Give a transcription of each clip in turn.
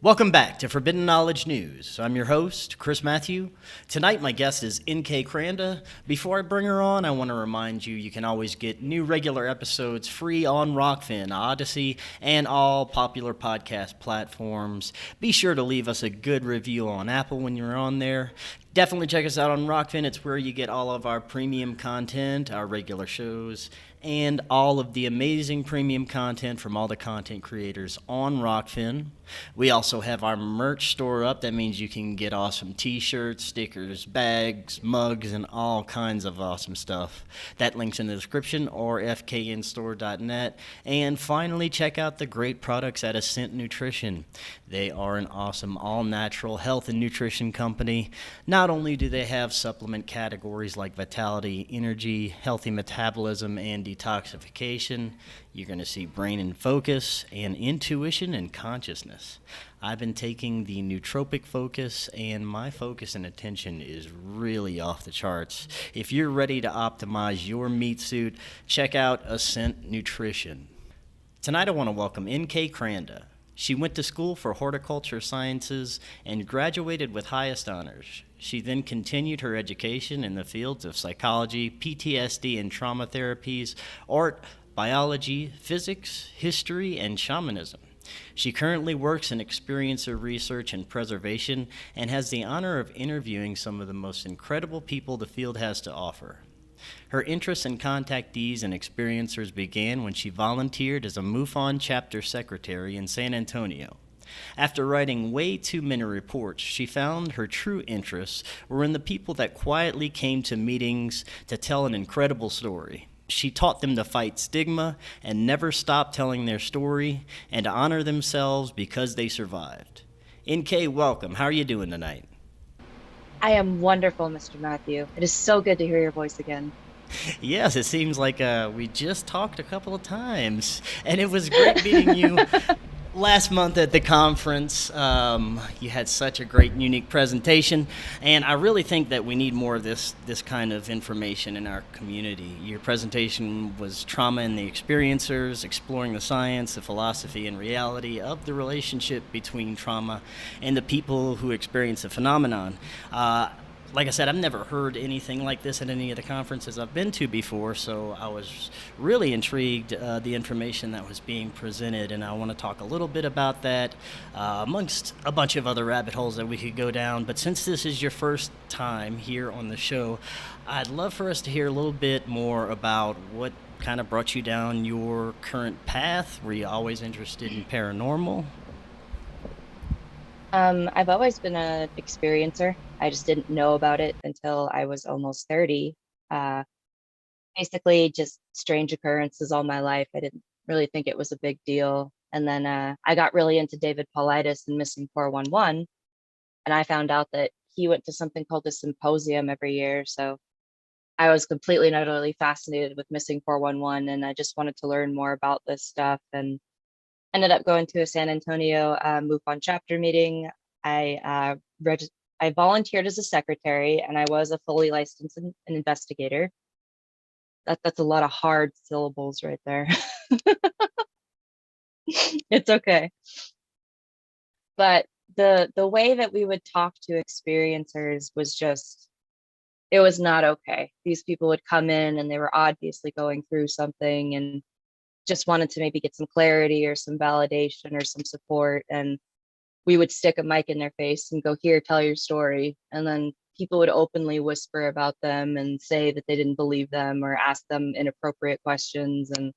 Welcome back to Forbidden Knowledge News. I'm your host, Chris Matthew. Tonight, my guest is Kranda. Before I bring her on, I want to remind you you can always get new regular episodes free on Rokfin, Odysee, and all popular podcast platforms. Be sure to leave us a good review on Apple when you're on there. Definitely check us out on Rokfin. It's where you get all of our premium content, our regular shows, and all of the amazing premium content from all the content creators on Rokfin. We also have our merch store up. That means you can get awesome t-shirts, stickers, bags, mugs, and all kinds of awesome stuff. That link's in the description or fknstore.net. And finally, check out the great products at Ascent Nutrition. They are an awesome all-natural health and nutrition company. Not only do they have supplement categories like vitality, energy, healthy metabolism, and detoxification, you're going to see brain and focus and intuition and consciousness. I've been taking the nootropic focus, and my focus and attention is really off the charts. If you're ready to optimize your meat suit, check out Ascent Nutrition. Tonight I want to welcome Kranda. She went to school for horticulture sciences and graduated with highest honors. She then continued her education in the fields of psychology, PTSD and trauma therapies, art, biology, physics, history, and shamanism. She currently works in experiencer research and preservation and has the honor of interviewing some of the most incredible people the field has to offer. Her interest in contactees and experiencers began when she volunteered as a MUFON chapter secretary in San Antonio. After writing way too many reports, she found her true interests were in the people that quietly came to meetings to tell an incredible story. She taught them to fight stigma and never stop telling their story and to honor themselves because they survived. NK, welcome. How are you doing tonight? I am wonderful, Mr. Matthew. It is so good to hear your voice again. Yes, it seems like we just talked a couple of times, and it was great meeting you last month at the conference. You had such a great, unique presentation, and I really think that we need more of this kind of information in our community. Your presentation was Trauma and the Experiencers, exploring the science, the philosophy, and reality of the relationship between trauma and the people who experience the phenomenon. Like I said, I've never heard anything like this at any of the conferences I've been to before, so I was really intrigued the information that was being presented, and I want to talk a little bit about that amongst a bunch of other rabbit holes that we could go down. But since this is your first time here on the show, I'd love for us to hear a little bit more about what kind of brought you down your current path. Were you always interested in paranormal? I've always been an experiencer. I just didn't know about it until I was almost 30. Uh, Basically, just strange occurrences all my life. I didn't really think it was a big deal. And then I got really into David Paulides and Missing 411. And I found out that he went to something called a symposium every year. So I was completely and utterly fascinated with Missing 411. And I just wanted to learn more about this stuff. And ended up going to a San Antonio MUFON chapter meeting. I I volunteered as a secretary, and I was a fully licensed an investigator. That's a lot of hard syllables right there. It's okay. But the way that we would talk to experiencers was just, it was not okay. These people would come in and they were obviously going through something and just wanted to maybe get some clarity or some validation or some support. And we would stick a mic in their face and go, here, tell your story. And then people would openly whisper about them and say that they didn't believe them or ask them inappropriate questions. And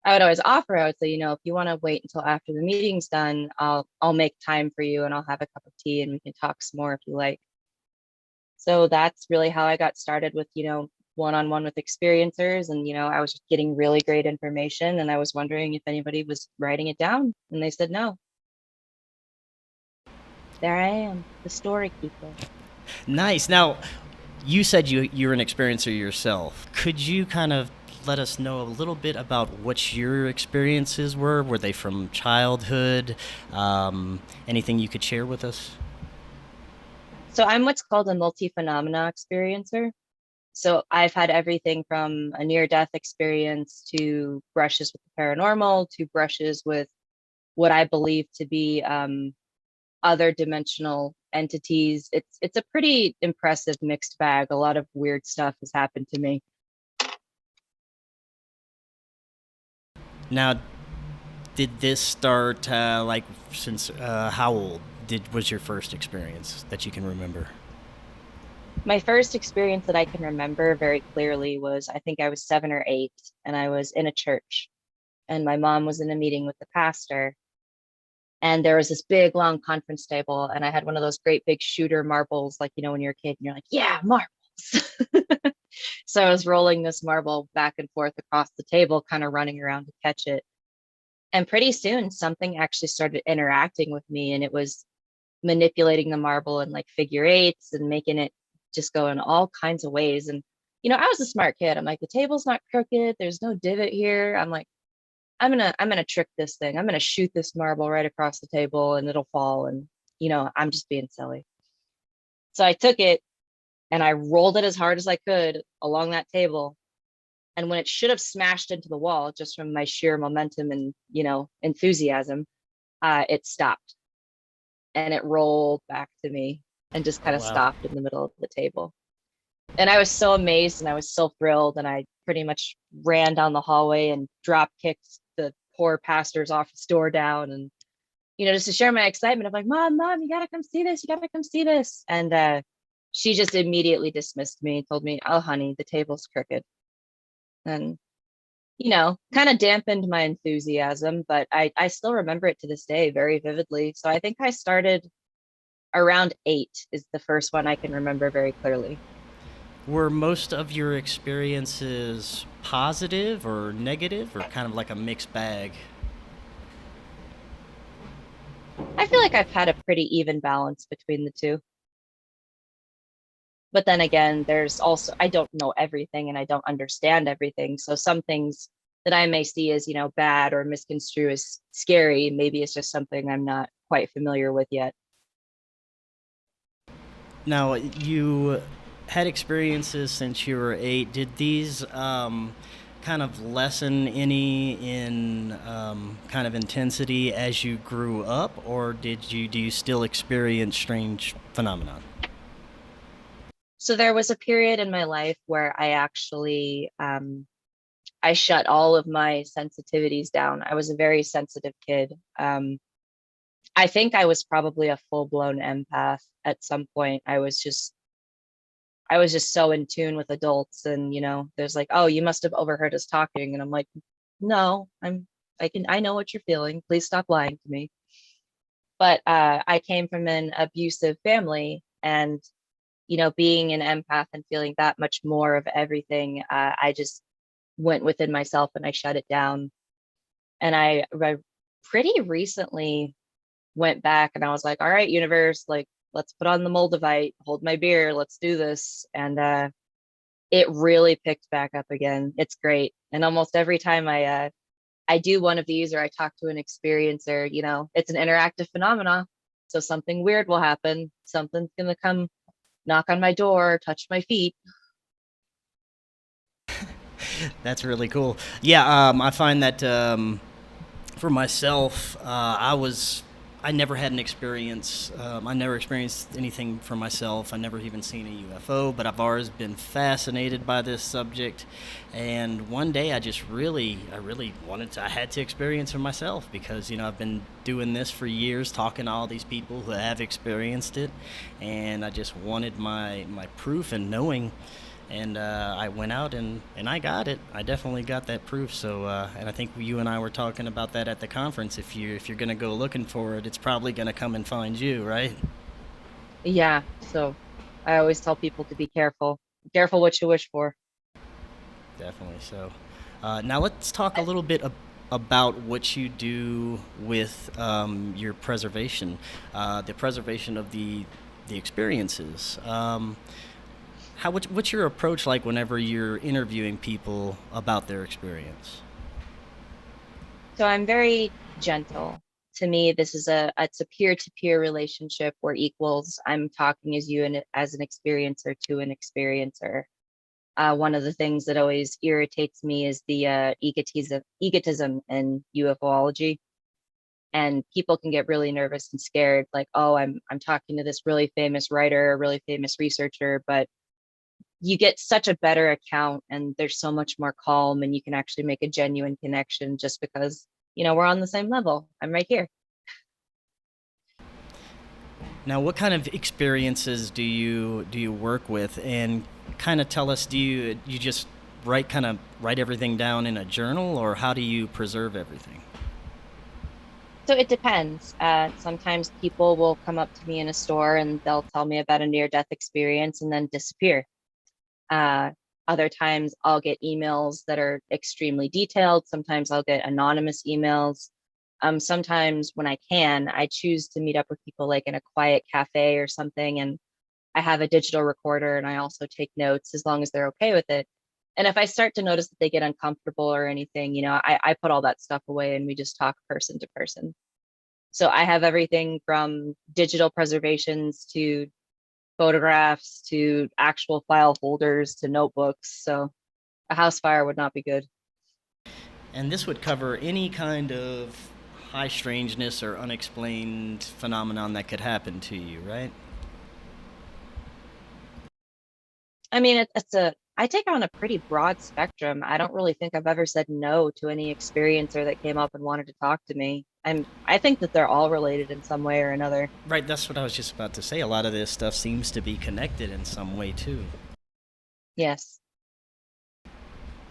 I would always offer, I would say, if you want to wait until after the meeting's done, I'll make time for you and I'll have a cup of tea and we can talk some more if you like. So that's really how I got started with, one-on-one with experiencers. And, I was just getting really great information and I was wondering if anybody was writing it down, and they said no. There I am, the story keeper. Nice. Now, you said you're an experiencer yourself. Could you kind of let us know a little bit about what your experiences were? Were they from childhood? Anything you could share with us? So I'm what's called a multi-phenomena experiencer. So I've had everything from a near-death experience to brushes with the paranormal to brushes with what I believe to be other dimensional entities. It's a pretty impressive mixed bag. A lot of weird stuff has happened to me. Now, did this start like since how old was your first experience that you can remember? My first experience that I can remember very clearly was, I think I was 7 or 8, and I was in a church, and my mom was in a meeting with the pastor, and there was this big long conference table, and I had one of those great big shooter marbles, like, when you're a kid and you're like, yeah, marbles. So I was rolling this marble back and forth across the table, kind of running around to catch it. And pretty soon something actually started interacting with me, and it was manipulating the marble in like figure eights and making it just go in all kinds of ways. And I was a smart kid. I'm like, the table's not crooked, there's no divot here. I'm like, I'm gonna trick this thing. I'm gonna shoot this marble right across the table and it'll fall. And I'm just being silly. So I took it and I rolled it as hard as I could along that table. And when it should have smashed into the wall just from my sheer momentum and enthusiasm, it stopped, and it rolled back to me and just Oh kind of wow. stopped in the middle of the table. And I was so amazed and I was so thrilled. And I pretty much ran down the hallway and drop kicked the poor pastor's office door down. And, just to share my excitement of like, mom, you gotta come see this. You gotta come see this. And she just immediately dismissed me and told me, oh, honey, the table's crooked. And, kind of dampened my enthusiasm, but I still remember it to this day very vividly. So I think I started around 8 is the first one I can remember very clearly. Were most of your experiences positive or negative, or kind of like a mixed bag? I feel like I've had a pretty even balance between the two. But then again, there's also, I don't know everything and I don't understand everything. So some things that I may see as, bad or misconstrue as scary, maybe it's just something I'm not quite familiar with yet. Now, you had experiences since you were 8. Did these kind of lessen any in kind of intensity as you grew up, or do you still experience strange phenomenon? So there was a period in my life where I actually I shut all of my sensitivities down. I was a very sensitive kid. I think I was probably a full-blown empath at some point. I was just so in tune with adults, and there's like, oh, you must have overheard us talking, and I'm like, no, I know what you're feeling. Please stop lying to me. But I came from an abusive family, and being an empath and feeling that much more of everything, I just went within myself and I shut it down. And I pretty recently went back and I was like, all right, universe, like, let's put on the Moldavite, hold my beer, let's do this. And it really picked back up again. It's great. And almost every time I do one of these or I talk to an experiencer, it's an interactive phenomena. So something weird will happen. Something's gonna come knock on my door, touch my feet. That's really cool. Yeah, I find that for myself, I never had an experience. I never experienced anything for myself. I never even seen a UFO, but I've always been fascinated by this subject. And one day, I really wanted to. I had to experience for myself because I've been doing this for years, talking to all these people who have experienced it, and I just wanted my proof and knowing. And I went out and I got it. I definitely got that proof. So and I think you and I were talking about that at the conference. If you're gonna go looking for it, it's probably gonna come and find you, right? Yeah. So I always tell people to be careful. Be careful what you wish for. Definitely. So now let's talk a little bit about what you do with your preservation, the preservation of the experiences. What's your approach like whenever you're interviewing people about their experience? So I'm very gentle. To me, this is it's a peer-to-peer relationship. We're equals. I'm talking as you and as an experiencer to an experiencer. One of the things that always irritates me is the egotism in UFOlogy. and people can get really nervous and scared, like, oh, I'm talking to this really famous writer, a really famous researcher, but you get such a better account and there's so much more calm, and you can actually make a genuine connection just because, we're on the same level. I'm right here. Now, what kind of experiences do you work with, and kind of tell us, do you just write everything down in a journal, or how do you preserve everything? So it depends. Sometimes people will come up to me in a store and they'll tell me about a near death experience and then disappear. Uh, Other times I'll get emails that are extremely detailed. Sometimes I'll get anonymous emails. Sometimes when I choose to meet up with people like in a quiet cafe or something, and I have a digital recorder and I also take notes as long as they're okay with it. And if I start to notice that they get uncomfortable or anything, I put all that stuff away and we just talk person to person. So I have everything from digital preservations to photographs to actual file folders to notebooks. So a house fire would not be good. And this would cover any kind of high strangeness or unexplained phenomenon that could happen to you, right? I mean, I take on a pretty broad spectrum. I don't really think I've ever said no to any experiencer that came up and wanted to talk to me. I think that they're all related in some way or another. Right, that's what I was just about to say. A lot of this stuff seems to be connected in some way too. Yes.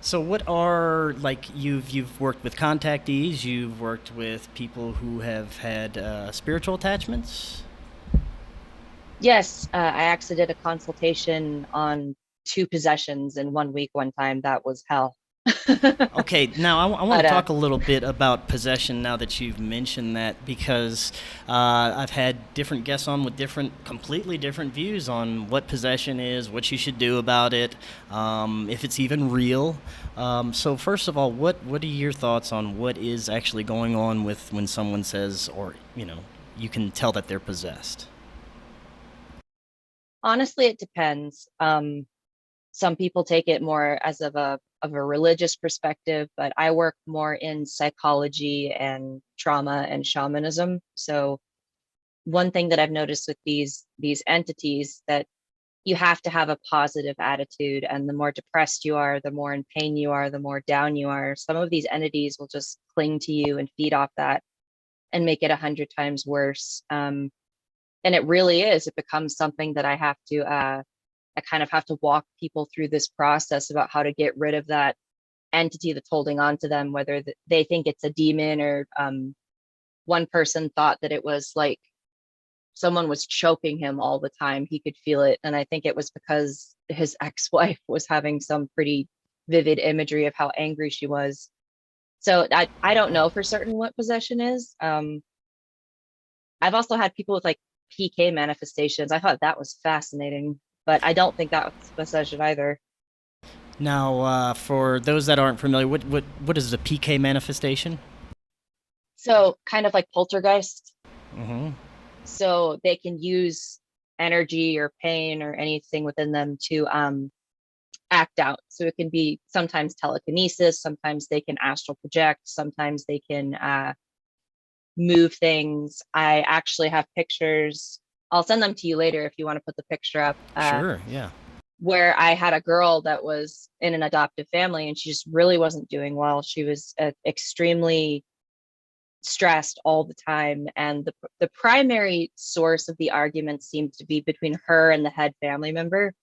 So what are, like, you've worked with contactees, you've worked with people who have had spiritual attachments? Yes, I actually did a consultation on two possessions in 1 week one time. That was hell. Okay, now I want But to talk a little bit about possession now that you've mentioned that, because I've had different guests on with completely different views on what possession is, what you should do about it, if it's even real. So first of all, what are your thoughts on what is actually going on with when someone says, or you can tell that they're possessed? honestly, it depends. Some people take it more as of a religious perspective, but I work more in psychology and trauma and shamanism. So one thing that I've noticed with these entities, that you have to have a positive attitude, and the more depressed you are, the more in pain you are, the more down you are. Some of these entities will just cling to you and feed off that and make it 100 times worse. And it really is. It becomes something that I kind of have to walk people through this process about how to get rid of that entity that's holding on to them, whether they think it's a demon, or one person thought that it was like someone was choking him all the time. He could feel it. And I think it was because his ex-wife was having some pretty vivid imagery of how angry she was. So I don't know for certain what possession is. I've also had people with like PK manifestations. I thought that was fascinating, but I don't think that was possession either. Now, for those that aren't familiar, what is the PK manifestation? So kind of like poltergeist. Mm-hmm. So they can use energy or pain or anything within them to act out. So it can be sometimes telekinesis, sometimes they can astral project, sometimes they can move things. I actually have pictures. I'll send them to you later if you want to put the picture up. Sure, yeah. Where I had a girl that was in an adoptive family and she just really wasn't doing well. She was extremely stressed all the time. And the primary source of the argument seemed to be between her and the head family member.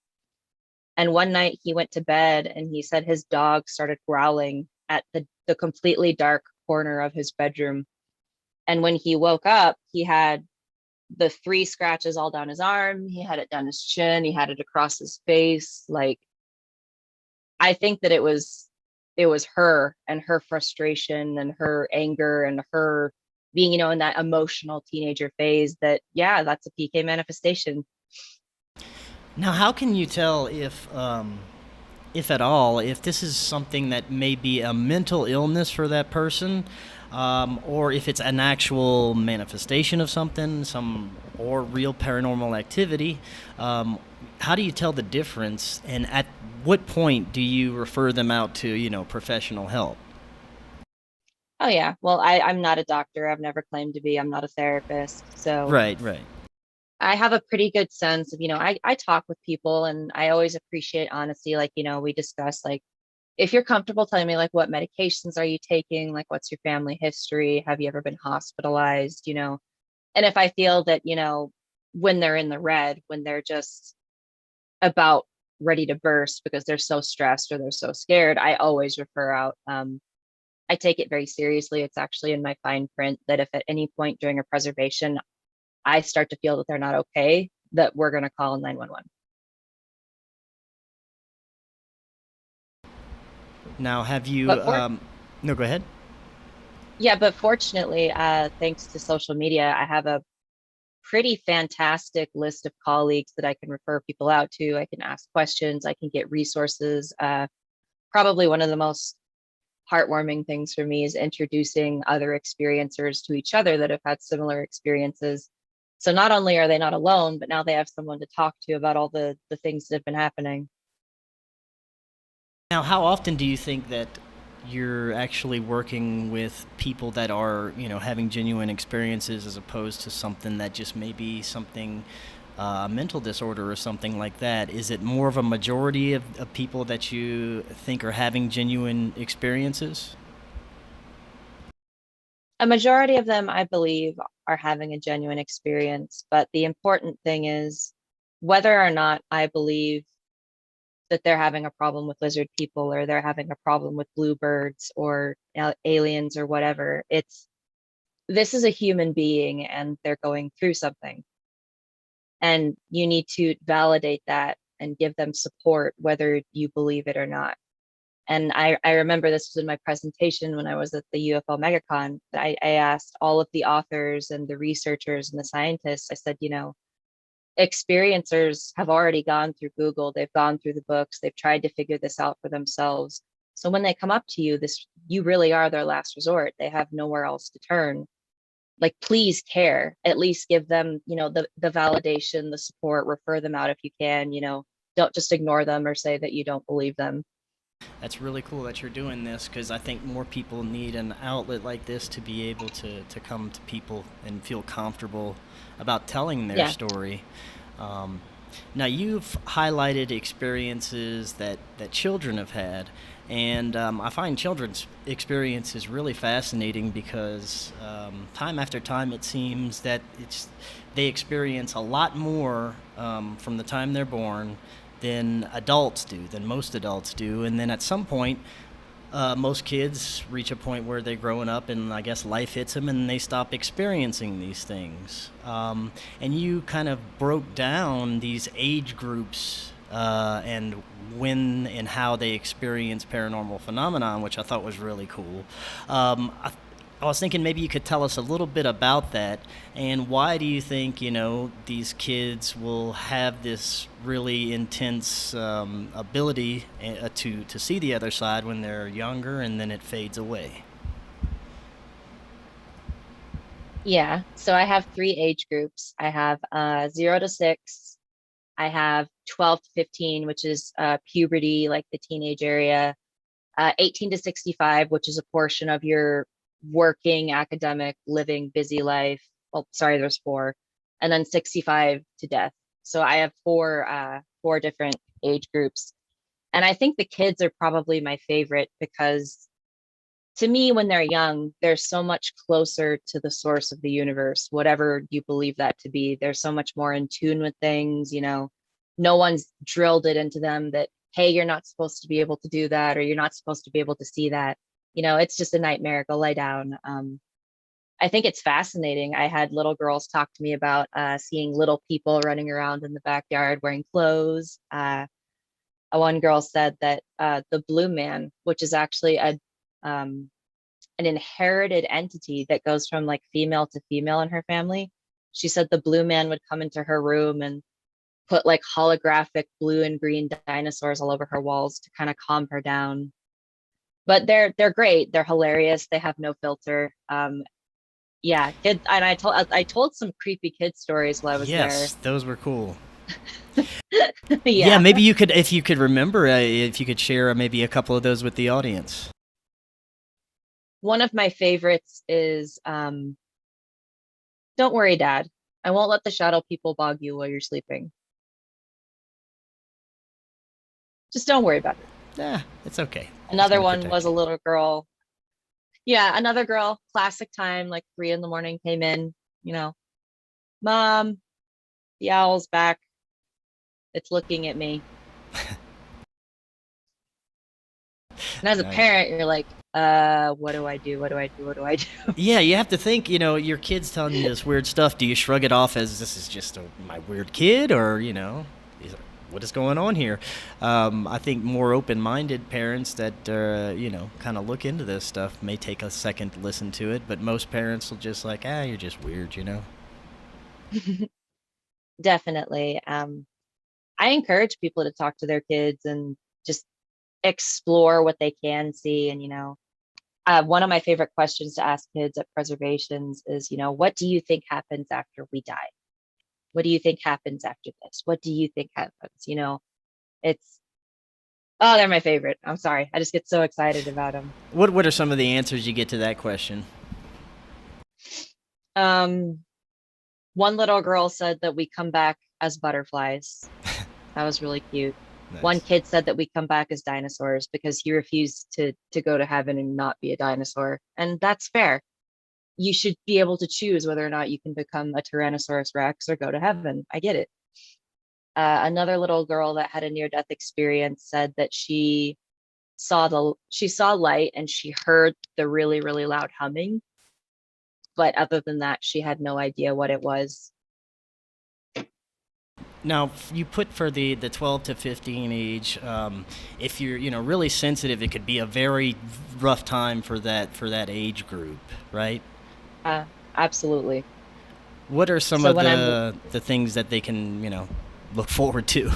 And one night he went to bed and he said his dog started growling at the completely dark corner of his bedroom. And when he woke up, he had the 3 scratches all down his arm. He had it down his chin. He had it across his face. Like, I think that it was her and her frustration and her anger and her being, in that emotional teenager phase that, yeah, that's a PK manifestation. Now, how can you tell if at all, if this is something that may be a mental illness for that person, or if it's an actual manifestation of something, or real paranormal activity? How do you tell the difference, and at what point do you refer them out to, professional help? Oh yeah. Well, I'm not a doctor. I've never claimed to be. I'm not a therapist. So Right, right. I have a pretty good sense of, I talk with people and I always appreciate honesty. Like, we discuss like if you're comfortable telling me like what medications are you taking, like what's your family history? Have you ever been hospitalized? And if I feel that, when they're in the red, when they're just about ready to burst because they're so stressed or they're so scared, I always refer out. I take it very seriously. It's actually in my fine print that if at any point during a preservation I start to feel that they're not okay, that we're going to call 911. Now, have you? But for No, go ahead. Yeah, but fortunately, thanks to social media, I have a pretty fantastic list of colleagues that I can refer people out to. I can ask questions, I can get resources. Probably one of the most heartwarming things for me is introducing other experiencers to each other that have had similar experiences. So not only are they not alone, but now they have someone to talk to about all the things that have been happening. Now, how often do you think that you're actually working with people that are, having genuine experiences as opposed to something that just may be something, a mental disorder or something like that? Is it more of a majority of people that you think are having genuine experiences? A majority of them, I believe, are having a genuine experience. But the important thing is whether or not I believe that they're having a problem with lizard people or they're having a problem with bluebirds or aliens or whatever. This is a human being and they're going through something. And you need to validate that and give them support, whether you believe it or not. And I remember this was in my presentation when I was at the UFO MegaCon. I asked all of the authors and the researchers and the scientists, I said, experiencers have already gone through Google, they've gone through the books, they've tried to figure this out for themselves. So when they come up to you, you really are their last resort. They have nowhere else to turn. Like, please care. At least give them, the validation, the support, refer them out if you can, don't just ignore them or say that you don't believe them. That's really cool that you're doing this because I think more people need an outlet like this to be able to come to people and feel comfortable about telling their Yeah. story. Um, Now, you've highlighted experiences that children have had, and I find children's experiences really fascinating because time after time it seems that they experience a lot more from the time they're born than most adults do, and then at some point most kids reach a point where they're growing up and I guess life hits them and they stop experiencing these things. And you kind of broke down these age groups and when and how they experience paranormal phenomenon, which I thought was really cool. I was thinking maybe you could tell us a little bit about that and why do you think, these kids will have this really intense ability to see the other side when they're younger and then it fades away? Yeah. So I have three age groups. I have 0 to 6. I have 12 to 15, which is puberty, like the teenage area. 18 to 65, which is a portion of your working, academic, living, busy life. Oh, sorry, there's four. And then 65 to death. So I have four different age groups. And I think the kids are probably my favorite because to me, when they're young, they're so much closer to the source of the universe, whatever you believe that to be. They're so much more in tune with things, no one's drilled it into them that, hey, you're not supposed to be able to do that, or you're not supposed to be able to see that. It's just a nightmare. Go lie down. I think it's fascinating. I had little girls talk to me about seeing little people running around in the backyard wearing clothes. One girl said that the blue man, which is actually an inherited entity that goes from like female to female in her family. She said the blue man would come into her room and put like holographic blue and green dinosaurs all over her walls to kind of calm her down. But they're great. They're hilarious. They have no filter. Yeah, kids. And I told some creepy kid stories while I was there. Yes, those were cool. Yeah, Yeah. maybe if you could remember, if you could share maybe a couple of those with the audience. One of my favorites is don't worry, Dad. I won't let the shadow people bog you while you're sleeping. Just don't worry about it. Yeah, it's okay. It's Another gonna one protect was a you. little girl. Yeah, another girl, classic time, like 3 in the morning, came in, you know, Mom, the owl's back. It's looking at me. And as a Nice. parent, you're like, what do I do? What do I do? What do I do? Yeah, you have to think, your kid's telling you this weird stuff. Do you shrug it off as this is just my weird kid, or, what is going on here? I think more open minded parents that, kind of look into this stuff may take a second to listen to it, but most parents will just like, you're just weird. Definitely. I encourage people to talk to their kids and just explore what they can see. And, one of my favorite questions to ask kids at preservations is, what do you think happens after we die? What do you think happens after this? What do you think happens? It's, oh, they're my favorite. I'm sorry. I just get so excited about them. What are some of the answers you get to that question? One little girl said that we come back as butterflies. That was really cute. One Nice. kid said that we come back as dinosaurs because he refused to go to heaven and not be a dinosaur. And that's fair. You should be able to choose whether or not you can become a Tyrannosaurus Rex or go to heaven. I get it. Another little girl that had a near-death experience said that she saw light and she heard the really, really loud humming. But other than that, she had no idea what it was. Now, you put for the 12 to 15 age, if you're really sensitive, it could be a very rough time for that age group, right? Uh, Absolutely. What are some So of when I'm the things that they can look forward to?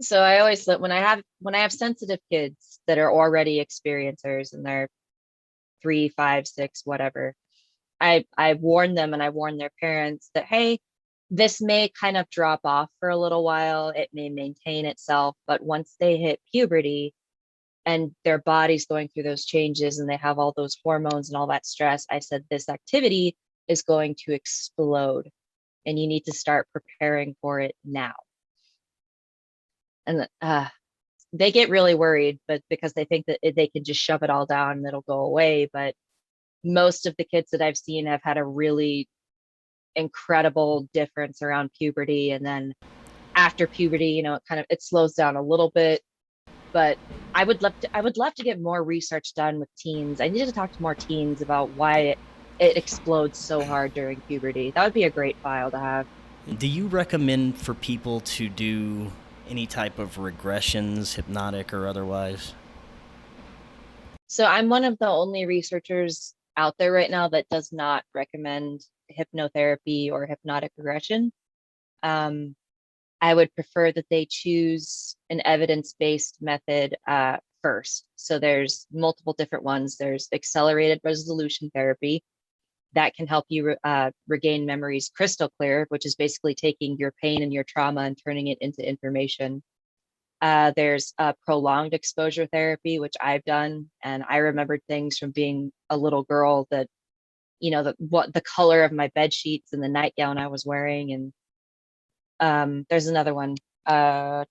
so I always when I have sensitive kids that are already experiencers and they're 3, 5, 6, whatever, I warn them and I warn their parents that, hey, this may kind of drop off for a little while. It may maintain itself, but once they hit puberty and their body's going through those changes and they have all those hormones and all that stress, I said this activity is going to explode and you need to start preparing for it now. And they get really worried, but because they think that they can just shove it all down and it'll go away. But most of the kids that I've seen have had a really incredible difference around puberty. And then after puberty, it slows down a little bit. But I would love to get more research done with teens. I need to talk to more teens about why it explodes so hard during puberty. That would be a great file to have. Do you recommend for people to do any type of regressions, hypnotic or otherwise? So I'm one of the only researchers out there right now that does not recommend hypnotherapy or hypnotic regression. Um, I would prefer that they choose an evidence-based method first. So there's multiple different ones. There's accelerated resolution therapy that can help you regain memories crystal clear, which is basically taking your pain and your trauma and turning it into information. There's prolonged exposure therapy, which I've done, and I remembered things from being a little girl that, the color of my bed sheets and the nightgown I was wearing. And there's another one. I'll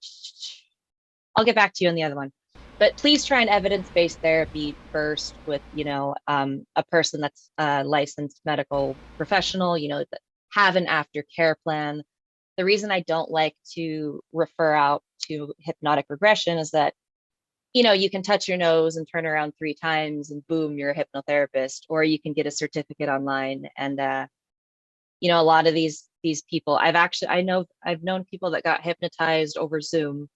get back to you on the other one. But please try an evidence-based therapy first with, a person that's a licensed medical professional, that have an aftercare plan. The reason I don't like to refer out to hypnotic regression is that, you can touch your nose and turn around 3 times and boom, you're a hypnotherapist, or you can get a certificate online. And, a lot of these people, I've known people that got hypnotized over Zoom,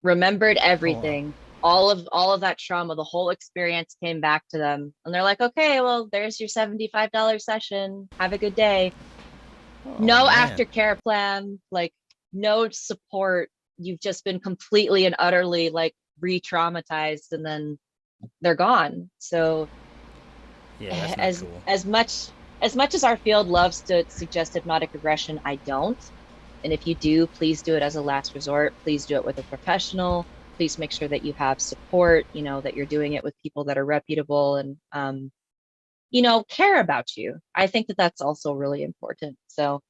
remembered Oh, everything, all of that trauma, the whole experience came back to them. And they're like, okay, well, there's your $75 session. Have a good day. oh No man. aftercare plan, like no support. You've just been completely and utterly like re-traumatized and then they're gone. So Yeah, that's not as cool. as much as our field loves to suggest hypnotic regression, I don't. And if you do, please do it as a last resort. Please do it with a professional. please make sure that you have support, that you're doing it with people that are reputable and, care about you. I think that that's also really important. So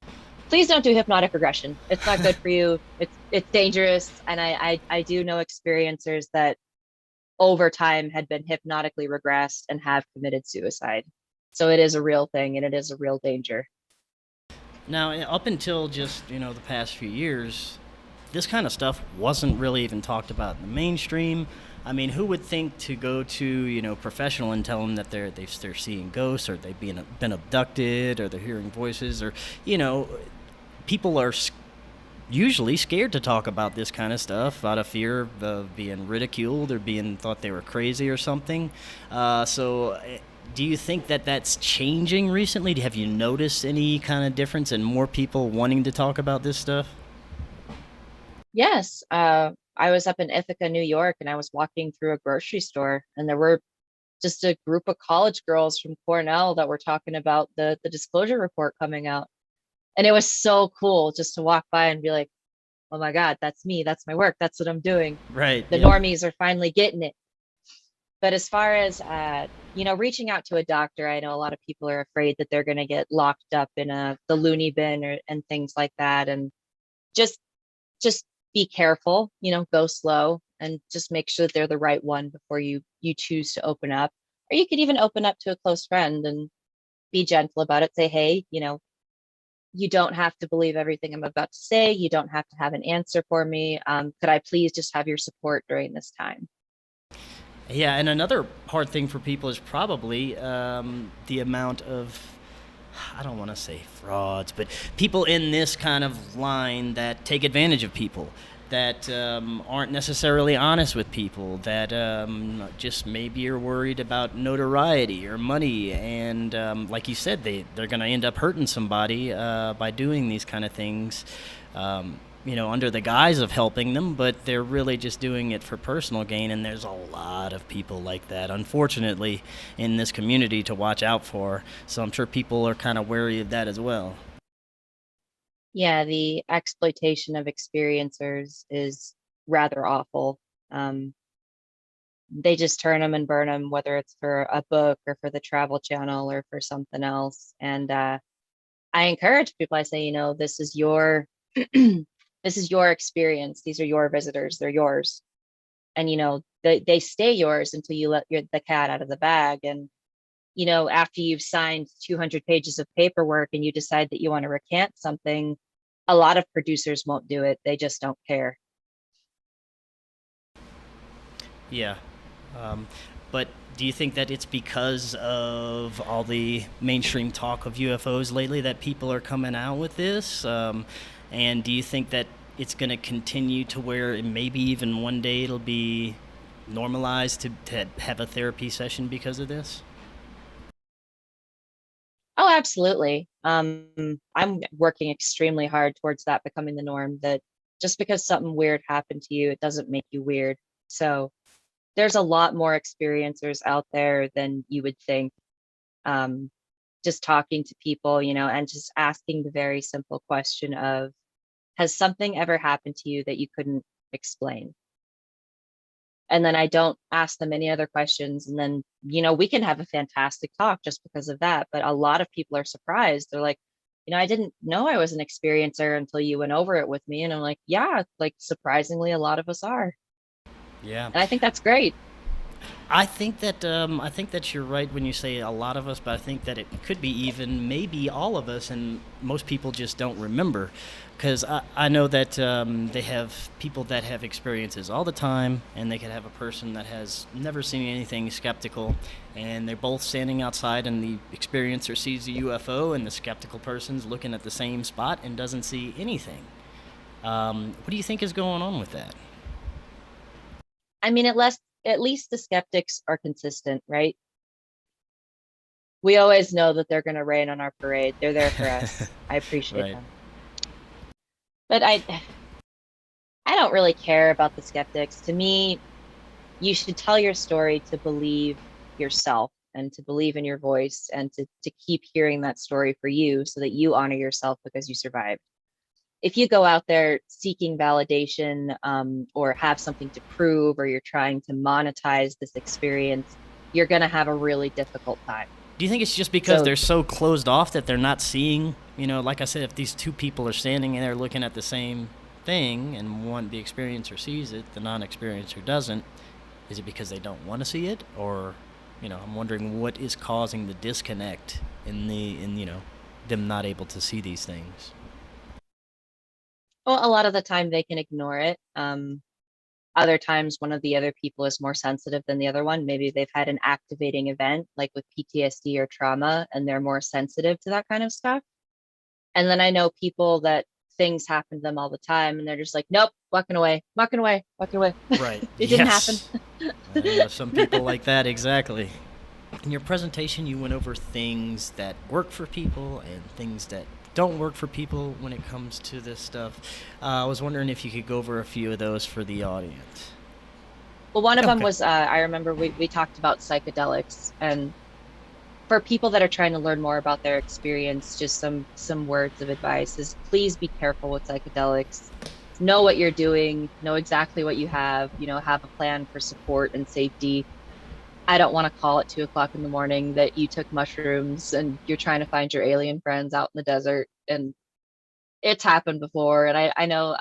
please don't do hypnotic regression. It's not good for you. It's dangerous. And I do know experiencers that over time had been hypnotically regressed and have committed suicide. So it is a real thing and it is a real danger. Now, up until just, the past few years, this kind of stuff wasn't really even talked about in the mainstream. I mean, who would think to go to, professional and tell them that they're seeing ghosts, or they've been abducted, or they're hearing voices, or, people are usually scared to talk about this kind of stuff out of fear of being ridiculed or being thought they were crazy or something. Do you think that that's changing recently? Have you noticed any kind of difference in more people wanting to talk about this stuff? Yes. I was up in Ithaca, New York, and I was walking through a grocery store, and there were just a group of college girls from Cornell that were talking about the disclosure report coming out. And it was so cool just to walk by and be like, oh my God, that's me. That's my work. That's what I'm doing. Right. The Yep. normies are finally getting it. But as far as, reaching out to a doctor, I know a lot of people are afraid that they're going to get locked up in the loony bin and things like that. And just, just be careful, go slow and just make sure that they're the right one before you choose to open up. Or you could even open up to a close friend and be gentle about it. Say, hey, you don't have to believe everything I'm about to say. You don't have to have an answer for me. Could I please just have your support during this time? Yeah, and another hard thing for people is probably the amount of, I don't want to say frauds, but people in this kind of line that take advantage of people, that aren't necessarily honest with people, that just maybe are worried about notoriety or money. And like you said, they're going to end up hurting somebody by doing these kind of things. Under the guise of helping them, but they're really just doing it for personal gain. And there's a lot of people like that, unfortunately, in this community to watch out for. So I'm sure people are kind of wary of that as well. Yeah, the exploitation of experiencers is rather awful. They just turn them and burn them, whether it's for a book or for the Travel Channel or for something else. And I encourage people. I say, this is your this is your experience. These are your visitors. They're yours. And, they stay yours until you let the cat out of the bag. And, after you've signed 200 pages of paperwork and you decide that you want to recant something, a lot of producers won't do it. They just don't care. Yeah. But do you think that it's because of all the mainstream talk of UFOs lately that people are coming out with this? And do you think that it's going to continue to where maybe even one day it'll be normalized to have a therapy session because of this? Oh, absolutely. I'm working extremely hard towards that becoming the norm, that just because something weird happened to you, it doesn't make you weird. So there's a lot more experiencers out there than you would think. Just talking to people, and just asking the very simple question of, has something ever happened to you that you couldn't explain? And then I don't ask them any other questions. And then, we can have a fantastic talk just because of that. But a lot of people are surprised. They're like, I didn't know I was an experiencer until you went over it with me. And I'm like, yeah, like surprisingly, a lot of us are. Yeah. And I think that's great. I think that you're right when you say a lot of us, but I think that it could be even maybe all of us, and most people just don't remember, because I know that they have people that have experiences all the time, and they could have a person that has never seen anything skeptical, and they're both standing outside, and the experiencer sees a UFO, and the skeptical person's looking at the same spot and doesn't see anything. What do you think is going on with that? I mean, at least the skeptics are consistent, right? We always know that they're going to rain on our parade. They're there for us. I appreciate Right. them. But I don't really care about the skeptics. To me, you should tell your story to believe yourself and to believe in your voice and to keep hearing that story for you so that you honor yourself because you survived. if you go out there seeking validation, or have something to prove, or you're trying to monetize this experience, you're going to have a really difficult time. Do you think it's just because they're so closed off that they're not seeing, like I said, if these two people are standing and they're looking at the same thing and the experiencer sees it, the non-experiencer doesn't, is it because they don't want to see it? Or, I'm wondering what is causing the disconnect in them not able to see these things. Well, a lot of the time they can ignore it. Other times, one of the other people is more sensitive than the other one. Maybe they've had an activating event, like with PTSD or trauma, and they're more sensitive to that kind of stuff. And then I know people that things happen to them all the time, and they're just like, nope, walking away, walking away, walking away. Right. It didn't happen. I know some people like that, exactly. In your presentation, you went over things that work for people and things that don't work for people when it comes to this stuff. I was wondering if you could go over a few of those for the audience. Well, one of them was, I remember we talked about psychedelics, and for people that are trying to learn more about their experience, just some words of advice is, please be careful with psychedelics. Know what you're doing, know exactly what you have a plan for support and safety. I don't want to call at 2:00 in the morning that you took mushrooms and you're trying to find your alien friends out in the desert. And it's happened before. And I know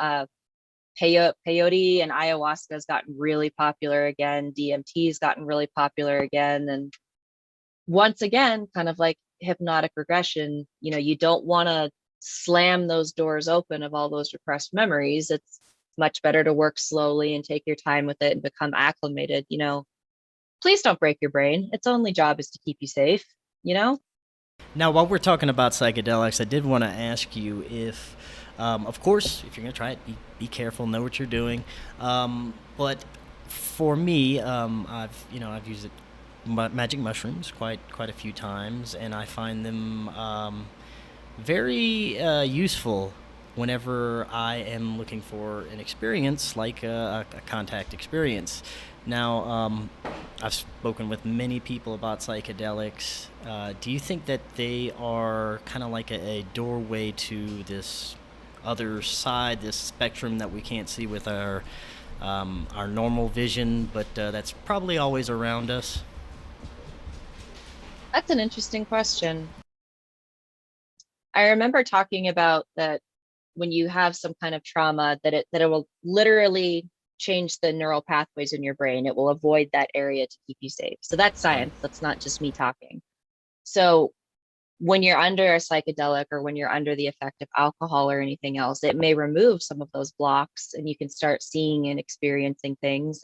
peyote and ayahuasca has gotten really popular again. DMT has gotten really popular again. And once again, kind of like hypnotic regression, you don't want to slam those doors open of all those repressed memories. It's much better to work slowly and take your time with it and become acclimated. Please don't break your brain. Its only job is to keep you safe, Now, while we're talking about psychedelics, I did want to ask you if, of course, if you're going to try it, be careful, know what you're doing. But for me, I've used magic mushrooms quite a few times, and I find them very useful whenever I am looking for an experience like a contact experience. Now, I've spoken with many people about psychedelics. Do you think that they are kind of like a doorway to this other side, this spectrum that we can't see with our normal vision, but that's probably always around us? that's an interesting question. I remember talking about that when you have some kind of trauma, that it will literally change the neural pathways in your brain. It will avoid that area to keep you safe. So that's science. That's not just me talking. So when you're under a psychedelic or when you're under the effect of alcohol or anything else, it may remove some of those blocks and you can start seeing and experiencing things.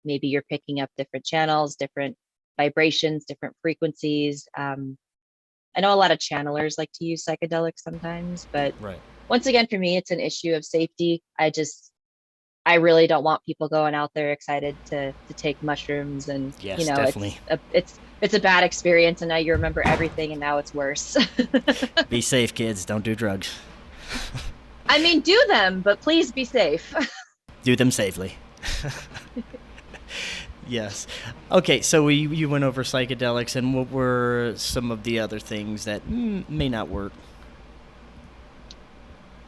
Maybe you're picking up different channels, different vibrations, different frequencies. I know a lot of channelers like to use psychedelics sometimes, but Right. Once again, for me, it's an issue of safety. I really don't want people going out there excited to take mushrooms, and Yes, definitely. it's a bad experience, and now you remember everything, and now it's worse. Be safe, kids. Don't do drugs. I mean, do them, but please be safe. Do them safely. Yes. Okay, so you went over psychedelics, and what were some of the other things that may not work?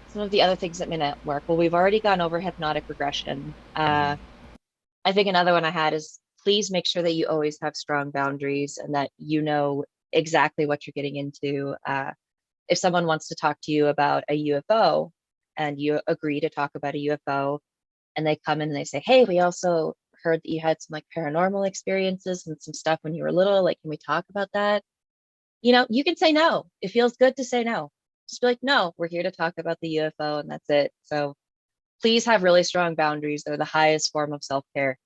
Some of the other things that may not work. Well, we've already gone over hypnotic regression. I think another one I had is, please make sure that you always have strong boundaries and that you know exactly what you're getting into. If someone wants to talk to you about a UFO and you agree to talk about a UFO, and they come in and they say, hey, we also heard that you had some like paranormal experiences and some stuff when you were little, like, can we talk about that? You can say no. It feels good to say no. Just be like, no, we're here to talk about the UFO, and that's it. So please have really strong boundaries. They're the highest form of self-care.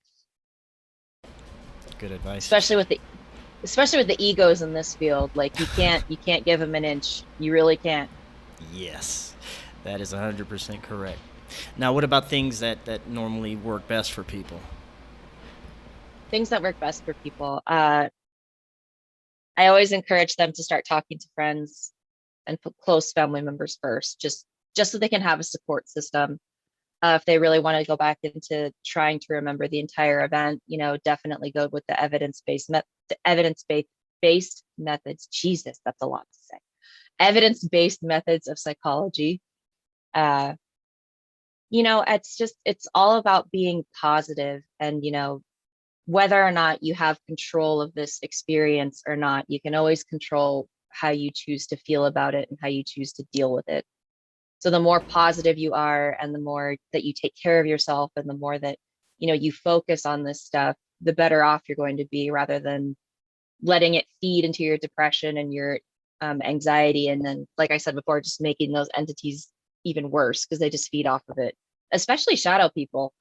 Good advice. Especially with the egos in this field. Like, you can't give them an inch. You really can't. Yes, that is 100% correct. Now, what about things that normally work best for people? Things that work best for people. I always encourage them to start talking to friends and close family members first, just so they can have a support system. If they really want to go back into trying to remember the entire event, definitely go with the evidence-based methods. Jesus, that's a lot to say. Evidence-based methods of psychology. Uh, it's all about being positive and, whether or not you have control of this experience or not, you can always control how you choose to feel about it and how you choose to deal with it. So the more positive you are and the more that you take care of yourself and the more that, you focus on this stuff, the better off you're going to be rather than letting it feed into your depression and your anxiety. And then, like I said before, just making those entities even worse because they just feed off of it, especially shadow people.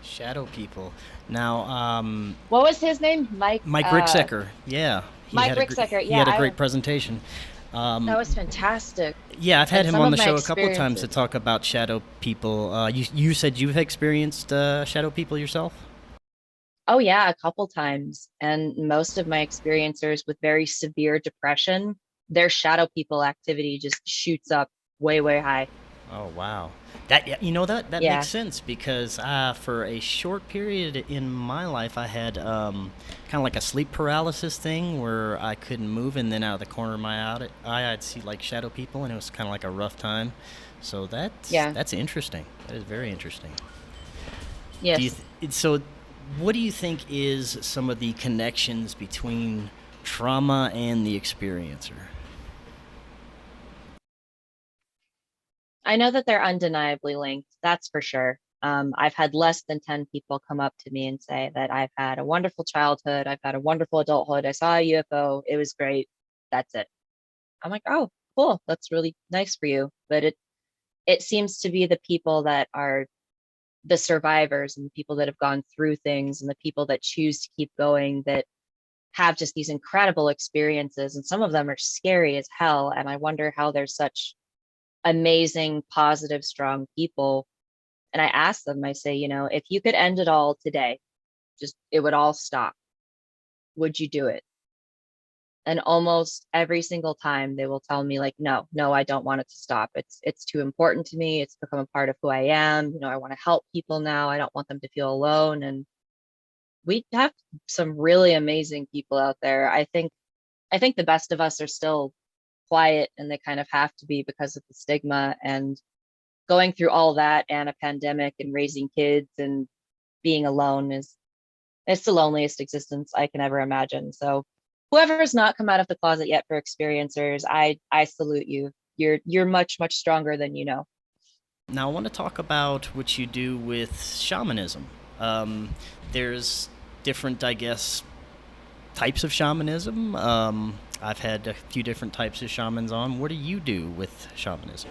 Shadow people. Now, What was his name? Mike Ricksecker. Yeah, Mike Ricksecker. he Yeah, had a great presentation. that was fantastic. Yeah, I've had And him some on of the my show a couple of times to experiences. talk about shadow people. You said you've experienced shadow people yourself? Oh yeah, a couple times. And most of my experiencers with very severe depression, their shadow people activity just shoots up way, way high. Oh wow, that, yeah, that makes Yeah. sense because for a short period in my life, I had kind of like a sleep paralysis thing where I couldn't move, and then out of the corner of my eye, I'd see like shadow people, and it was kind of like a rough time. So Yeah. that's interesting. That is very interesting. Do you Yes. so? What do you think is some of the connections between trauma and the experiencer? I know that they're undeniably linked. That's for sure. I've had less than 10 people come up to me and say that I've had a wonderful childhood. I've had a wonderful adulthood. I saw a UFO. It was great. That's it. I'm like, oh, cool. That's really nice for you. But it seems to be the people that are the survivors and the people that have gone through things and the people that choose to keep going that have just these incredible experiences. And some of them are scary as hell. And I wonder how they're such amazing, positive, strong people. And I ask them, I say, if you could end it all today, just it would all stop. Would you do it? And almost every single time they will tell me like, no, no, I don't want it to stop. It's too important to me. It's become a part of who I am. I want to help people now. I don't want them to feel alone. And we have some really amazing people out there. I think the best of us are still quiet and they kind of have to be because of the stigma and going through all that and a pandemic and raising kids and being alone is it's the loneliest existence I can ever imagine. So whoever has not come out of the closet yet for experiencers, I salute you. You're much, much stronger than you know. Now, I want to talk about what you do with shamanism. Um, there's different, I guess, types of shamanism. I've had a few different types of shamans on. What do you do with shamanism?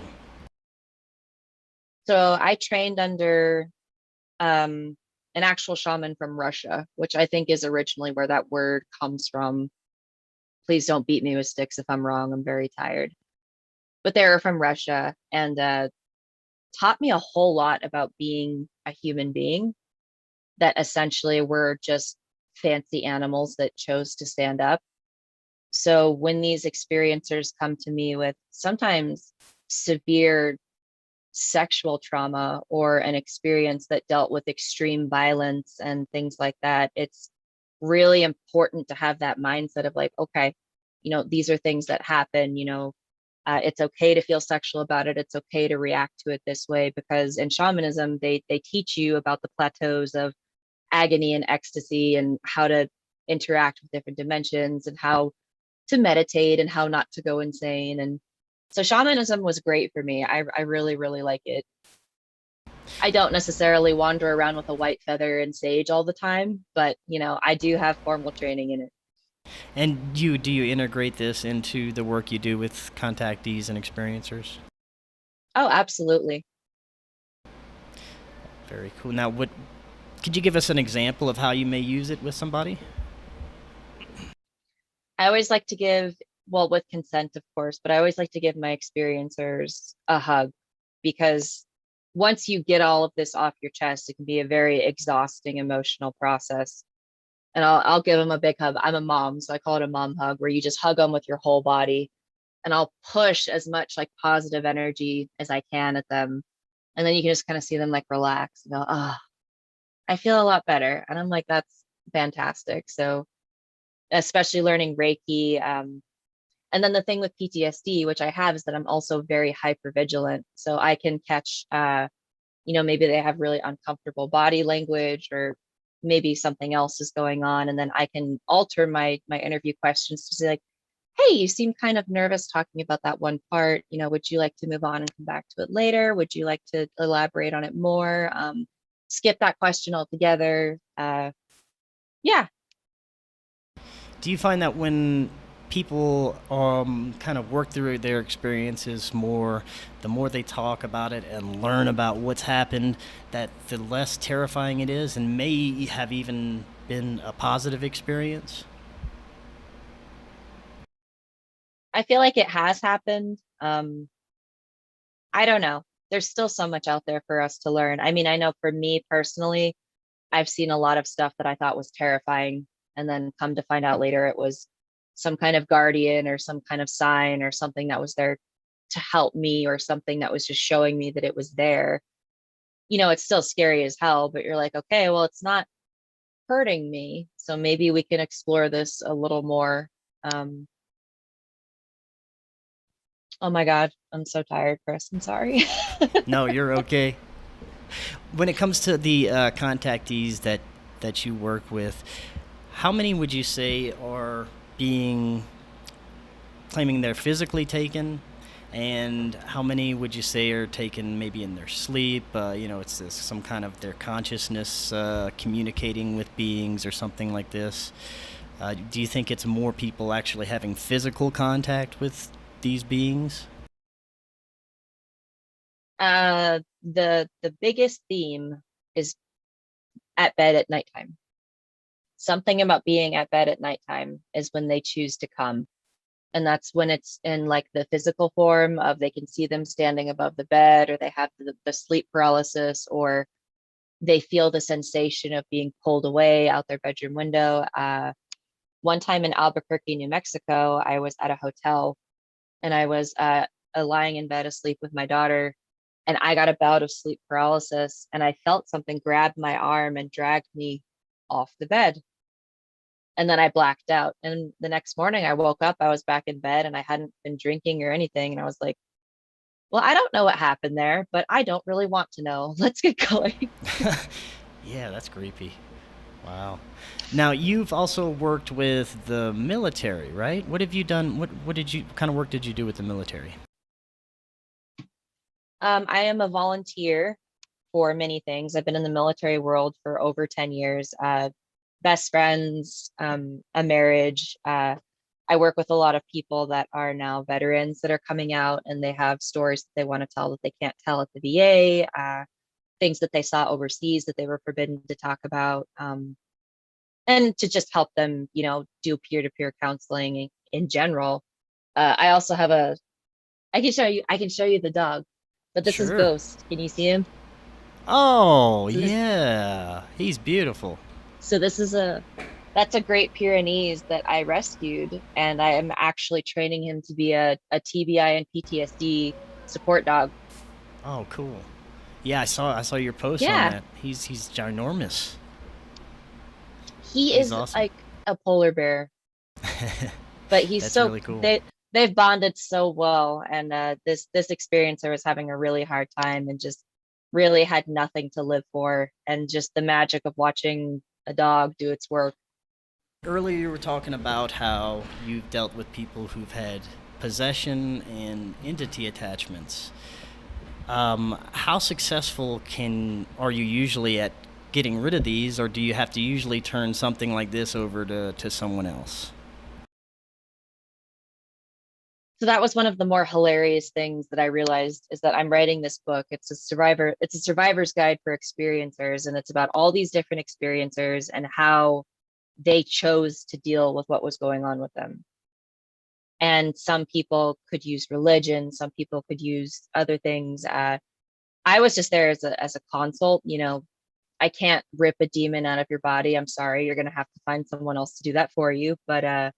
So I trained under an actual shaman from Russia, which I think is originally where that word comes from. Please don't beat me with sticks if I'm wrong. I'm very tired. But they were from Russia and taught me a whole lot about being a human being, that essentially we're just fancy animals that chose to stand up. So when these experiencers come to me with sometimes severe sexual trauma or an experience that dealt with extreme violence and things like that, it's really important to have that mindset of like, okay, these are things that happen, it's okay to feel sexual about it. It's okay to react to it this way because in shamanism, they teach you about the plateaus of agony and ecstasy and how to interact with different dimensions and how to meditate and how not to go insane. And so shamanism was great for me. I really, really like it. I don't necessarily wander around with a white feather and sage all the time, but I do have formal training in it. And do you integrate this into the work you do with contactees and experiencers? Oh, absolutely. Very cool. Now, what could you give us an example of how you may use it with somebody? I always like to give, well, with consent, of course, but I always like to give my experiencers a hug because once you get all of this off your chest, it can be a very exhausting emotional process. And I'll give them a big hug. I'm a mom, so I call it a mom hug, where you just hug them with your whole body. And I'll push as much like positive energy as I can at them. And then you can just kind of see them like relax and go, oh, I feel a lot better. And I'm like, that's fantastic. So especially learning Reiki. And then the thing with PTSD, which I have, is that I'm also very hypervigilant. So I can catch, maybe they have really uncomfortable body language, or maybe something else is going on. And then I can alter my interview questions to say, like, hey, you seem kind of nervous talking about that one part. Would you like to move on and come back to it later? Would you like to elaborate on it more? Skip that question altogether. Yeah. Do you find that when people kind of work through their experiences more, the more they talk about it and learn about what's happened, that the less terrifying it is and may have even been a positive experience? I feel like it has happened. I don't know. There's still so much out there for us to learn. I mean, I know for me personally, I've seen a lot of stuff that I thought was terrifying, and then come to find out later it was some kind of guardian or some kind of sign or something that was there to help me, or something that was just showing me that it was there. It's still scary as hell, but you're like, okay, well, it's not hurting me. So maybe we can explore this a little more. Oh my God, I'm so tired, Chris. I'm sorry. No, you're okay. When it comes to the contactees that you work with, how many would you say are being claiming they're physically taken, and how many would you say are taken maybe in their sleep? It's this, some kind of their consciousness communicating with beings or something like this. Do you think it's more people actually having physical contact with these beings? The biggest theme is at bed at nighttime. Something about being at bed at nighttime is when they choose to come. And that's when it's in like the physical form of, they can see them standing above the bed, or they have the sleep paralysis, or they feel the sensation of being pulled away out their bedroom window. One time in Albuquerque, New Mexico, I was at a hotel, and I was lying in bed asleep with my daughter, and I got a bout of sleep paralysis, and I felt something grab my arm and drag me off the bed. And then I blacked out. And the next morning I woke up, I was back in bed, and I hadn't been drinking or anything. And I was like, well, I don't know what happened there, but I don't really want to know. Let's get going. Yeah, that's creepy. Wow. Now, you've also worked with the military, right? What have you done? What kind of work did you do with the military? I am a volunteer for many things. I've been in the military world for over 10 years. Best friends, a marriage. I work with a lot of people that are now veterans that are coming out, and they have stories that they want to tell that they can't tell at the VA, things that they saw overseas that they were forbidden to talk about, and to just help them, do peer-to-peer counseling in general. I also have I can show you the dog, but this is Sure. Ghost. Can you see him? Oh, So this, yeah. He's beautiful. so this is that's a Great Pyrenees that I rescued, and I am actually training him to be a TBI and PTSD support dog. Oh, cool. Yeah, I saw your post on Yeah, that. He's ginormous. he He's is awesome. like a polar bear, but he's That's so really cool. they've bonded so well. And this experiencer was having a really hard time, and just really had nothing to live for, and just the magic of watching a dog do its work. Earlier, you were talking about how you've dealt with people who've had possession and entity attachments. How successful are you usually at getting rid of these, or do you have to usually turn something like this over to someone else? So that was one of the more hilarious things that I realized, is that I'm writing this book. It's a survivor's guide for experiencers, and it's about all these different experiencers and how they chose to deal with what was going on with them. And some people could use religion, some people could use other things. I was just there as a consult. I can't rip a demon out of your body. I'm sorry, you're gonna have to find someone else to do that for you. But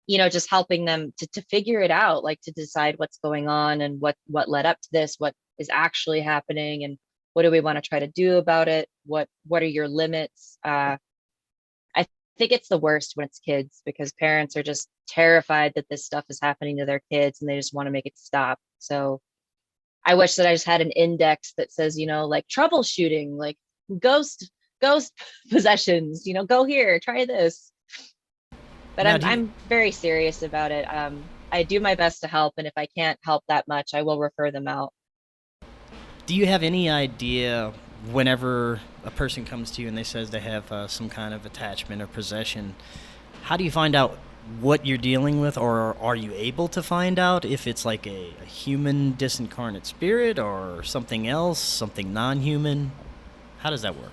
just helping them to figure it out, like to decide what's going on, and what led up to this, what is actually happening, and what do we want to try to do about it? What are your limits? I think it's the worst when it's kids, because parents are just terrified that this stuff is happening to their kids and they just want to make it stop. So I wish that I just had an index that says, like troubleshooting, like ghost possessions, go here, try this. But Now, I'm very serious about it. I do my best to help, and if I can't help that much, I will refer them out. do you have any idea whenever a person comes to you and they says they have some kind of attachment or possession, how do you find out what you're dealing with, or are you able to find out if it's like a human disincarnate spirit or something else, something non-human? How does that work?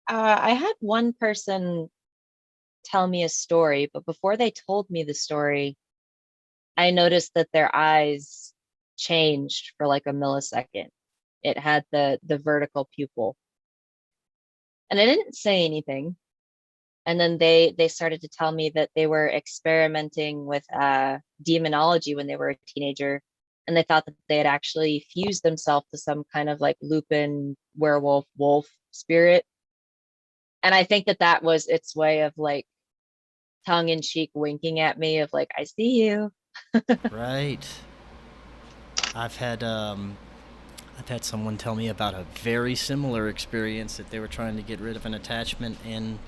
I had one person tell me a story, but before they told me the story, I noticed that their eyes changed for like a millisecond. It had the vertical pupil, and I didn't say anything. And then they started to tell me that they were experimenting with demonology when they were a teenager, and they thought that they had actually fused themselves to some kind of like lupin werewolf wolf spirit. And I think that that was its way of like tongue in cheek winking at me of like, I see you. Right. I've had I've had someone tell me about a very similar experience that they were trying to get rid of an attachment and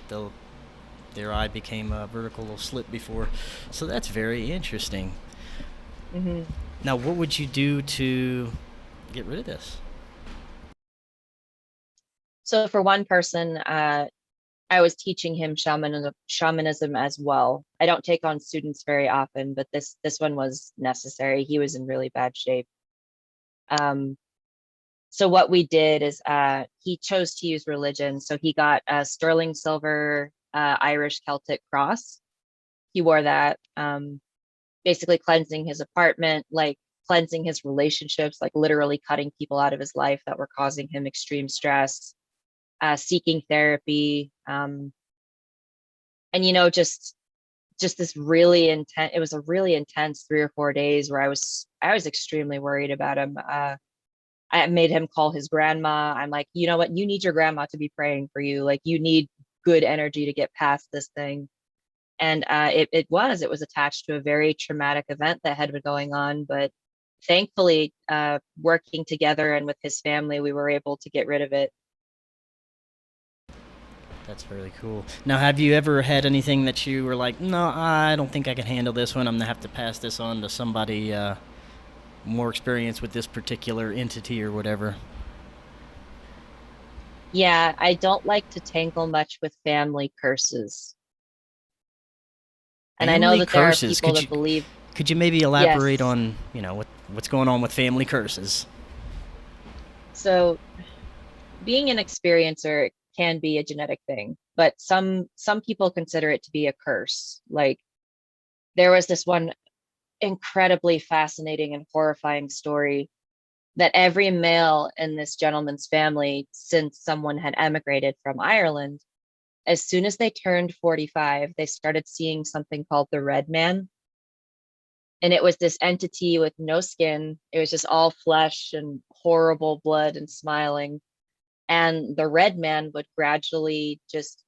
their eye became a vertical slit before. So that's very interesting. Hmm. Now, what would you do to get rid of this? So for one person, I was teaching him shamanism as well. I don't take on students very often, but this one was necessary. He was in really bad shape. Um, so what we did is he chose to use religion. So he got a sterling silver Irish Celtic cross. He wore that, basically cleansing his apartment, like cleansing his relationships, like literally cutting people out of his life that were causing him extreme stress, seeking therapy, and just this really intense. It was a really intense 3 or 4 days where I was extremely worried about him. I made him call his grandma. I'm like, you know what? You need your grandma to be praying for you. Like you need good energy to get past this thing. And it was attached to a very traumatic event that had been going on. But thankfully, working together and with his family, we were able to get rid of it. That's really cool. Now, have you ever had anything that you were like, no, I don't think I can handle this one. I'm gonna have to pass this on to somebody more experienced with this particular entity or whatever? Yeah, I don't like to tangle much with family curses. And I know Family that there are curses. people that believe, Could you maybe elaborate yes. on what's going on with family curses? So being an experiencer can be a genetic thing, but some people consider it to be a curse. Like there was this one incredibly fascinating and horrifying story that every male in this gentleman's family, since someone had emigrated from Ireland, as soon as they turned 45, they started seeing something called the red man. And it was this entity with no skin. It was just all flesh and horrible blood and smiling. And the red man would gradually just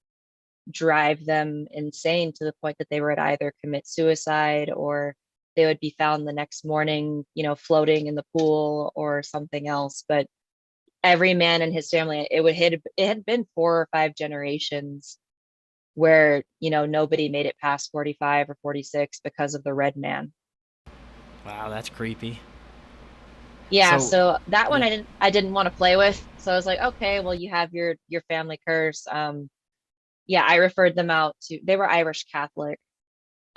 drive them insane to the point that they would either commit suicide or they would be found the next morning, floating in the pool or something else. But every man in his family, it had been 4 or 5 generations where, nobody made it past 45 or 46 because of the red man. Wow, that's creepy. Yeah, So, so that one yeah. I didn't want to play with. So I was like, okay, well, you have your family curse. Yeah, I referred them out to, they were Irish Catholic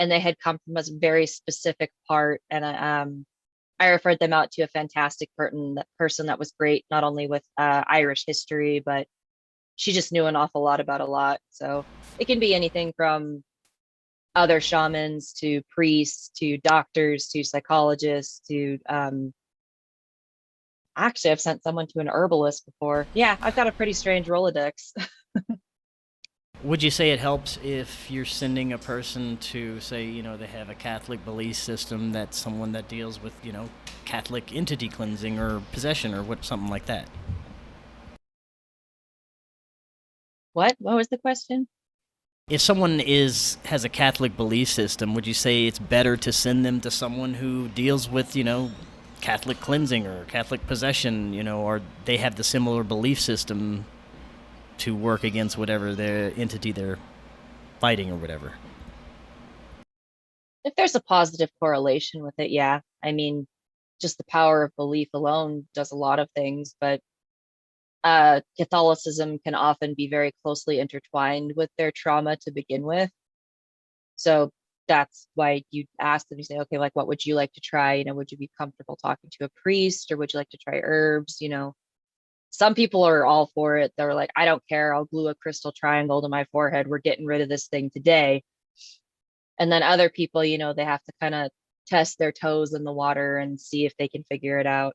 and they had come from a very specific part. And I referred them out to a fantastic person that was great, not only with Irish history, but she just knew an awful lot about a lot. So it can be anything from other shamans to priests to doctors to psychologists to actually I've sent someone to an herbalist before. Yeah, I've got a pretty strange Rolodex. Would you say it helps if you're sending a person to, say, they have a Catholic belief system, that's someone that deals with, Catholic entity cleansing or possession or something like that? What? What was the question? If someone has a Catholic belief system, would you say it's better to send them to someone who deals with, Catholic cleansing or Catholic possession, or they have the similar belief system to work against whatever their entity they're fighting or whatever? If there's a positive correlation with it, yeah. I mean, just the power of belief alone does a lot of things, but Catholicism can often be very closely intertwined with their trauma to begin with. So that's why you ask them, you say, okay, like, what would you like to try? Would you be comfortable talking to a priest, or would you like to try herbs? Some people are all for it. They're like, I don't care. I'll glue a crystal triangle to my forehead. We're getting rid of this thing today. And then other people, they have to kind of test their toes in the water and see if they can figure it out.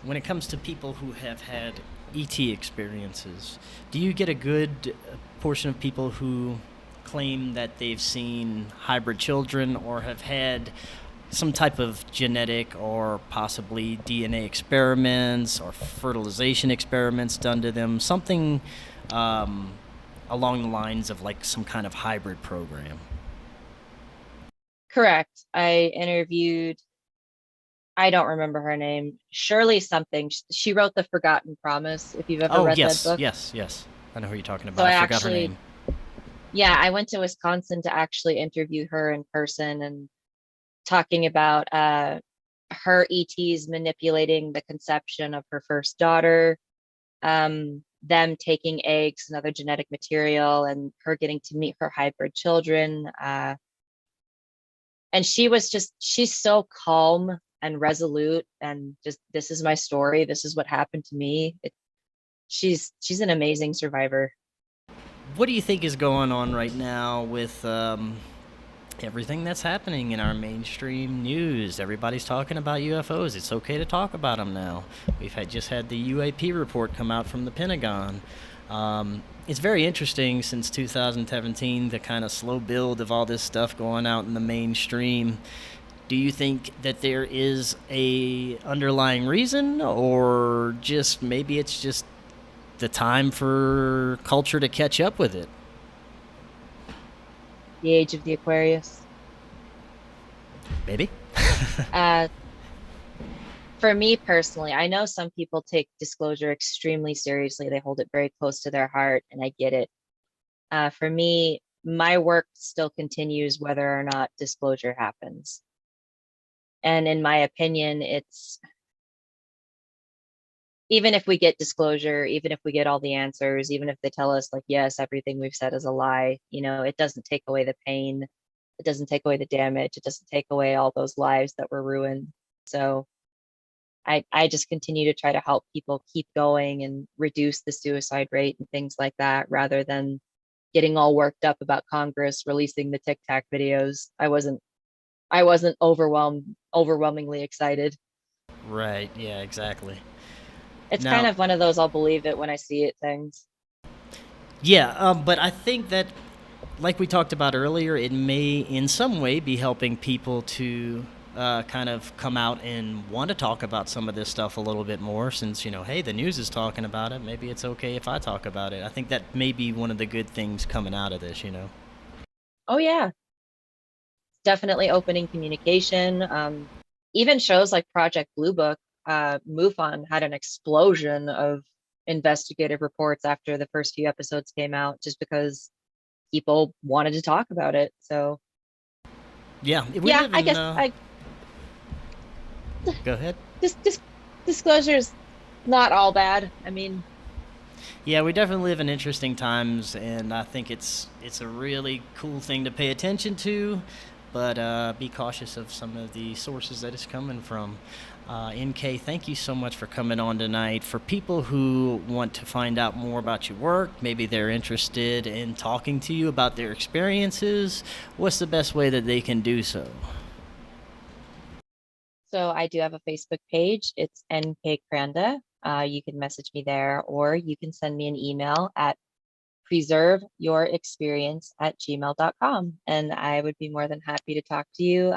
When it comes to people who have had ET experiences, do you get a good portion of people who claim that they've seen hybrid children or have had some type of genetic or possibly DNA experiments or fertilization experiments done to them? Something along the lines of like some kind of hybrid program. Correct. I interviewed, I don't remember her name, Shirley something. She wrote The Forgotten Promise, if you've ever Oh, read that yes, book. yes, yes. I know who you're talking So about. I forgot her name. yeah, I went to Wisconsin to actually interview her in person, and talking about her ETs manipulating the conception of her first daughter, them taking eggs and other genetic material, and her getting to meet her hybrid children. And she's so calm and resolute, and just, this is my story. This is what happened to me. She's an amazing survivor. What do you think is going on right now with everything that's happening in our mainstream news? Everybody's talking about UFOs. It's okay to talk about them now. Just had the UAP report come out from the Pentagon. It's very interesting since 2017, the kind of slow build of all this stuff going out in the mainstream. Do you think that there is a underlying reason, or just maybe it's just the time for culture to catch up with it? The age of the Aquarius. Maybe. Uh, for me personally, I know some people take disclosure extremely seriously. They hold it very close to their heart, and I get it. For me, my work still continues whether or not disclosure happens. And in my opinion, it's, even if we get disclosure, even if we get all the answers, even if they tell us like, yes, everything we've said is a lie, it doesn't take away the pain. It doesn't take away the damage. It doesn't take away all those lives that were ruined. So I just continue to try to help people keep going and reduce the suicide rate and things like that, rather than getting all worked up about Congress releasing the Tic Tac videos. I wasn't overwhelmingly excited. Right. Yeah, exactly. It's kind Now, of one of those I'll believe it when I see it things. yeah, but I think that, like we talked about earlier, it may in some way be helping people to kind of come out and want to talk about some of this stuff a little bit more, since, hey, the news is talking about it. Maybe it's okay if I talk about it. I think that may be one of the good things coming out of this. Oh yeah, definitely opening communication. Even shows like Project Blue Book, MUFON had an explosion of investigative reports after the first few episodes came out, just because people wanted to talk about it. So Yeah, we yeah, live I in. guess I Go ahead. just disclosure's not all bad. I mean, Yeah, we definitely live in interesting times, and I think it's a really cool thing to pay attention to, but be cautious of some of the sources that it's coming from. NK, thank you so much for coming on tonight. For people who want to find out more about your work, maybe they're interested in talking to you about their experiences, what's the best way that they can do so? so I do have a Facebook page. It's NK Kranda. You can message me there, or you can send me an email at preserveyourexperience@gmail.com, and I would be more than happy to talk to you.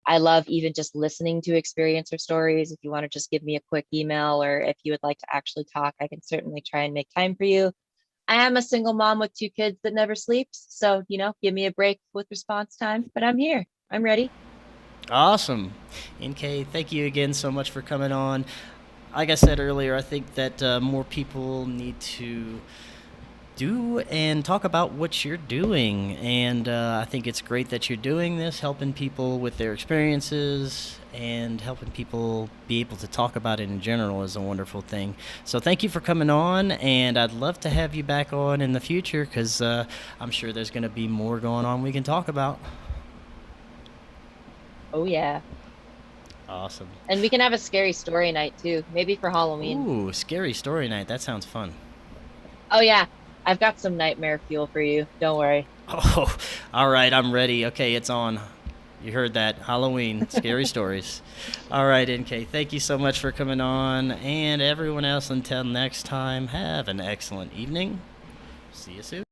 I love even just listening to experiencer stories. If you want to just give me a quick email, or if you would like to actually talk, I can certainly try and make time for you. I am a single mom with 2 kids that never sleeps. So, give me a break with response time, but I'm here. I'm ready. Awesome. NK, thank you again so much for coming on. Like I said earlier, I think that more people need to do and talk about what you're doing. And I think it's great that you're doing this, helping people with their experiences and helping people be able to talk about it in general is a wonderful thing. So thank you for coming on, and I'd love to have you back on in the future because I'm sure there's going to be more going on we can talk about. Oh, yeah. Awesome. And we can have a scary story night too, maybe for Halloween. Ooh, scary story night. That sounds fun. Oh, yeah. I've got some nightmare fuel for you. Don't worry. Oh, all right. I'm ready. Okay, it's on. You heard that. Halloween, scary stories. All right, NK. Thank you so much for coming on. And everyone else, until next time, have an excellent evening. See you soon.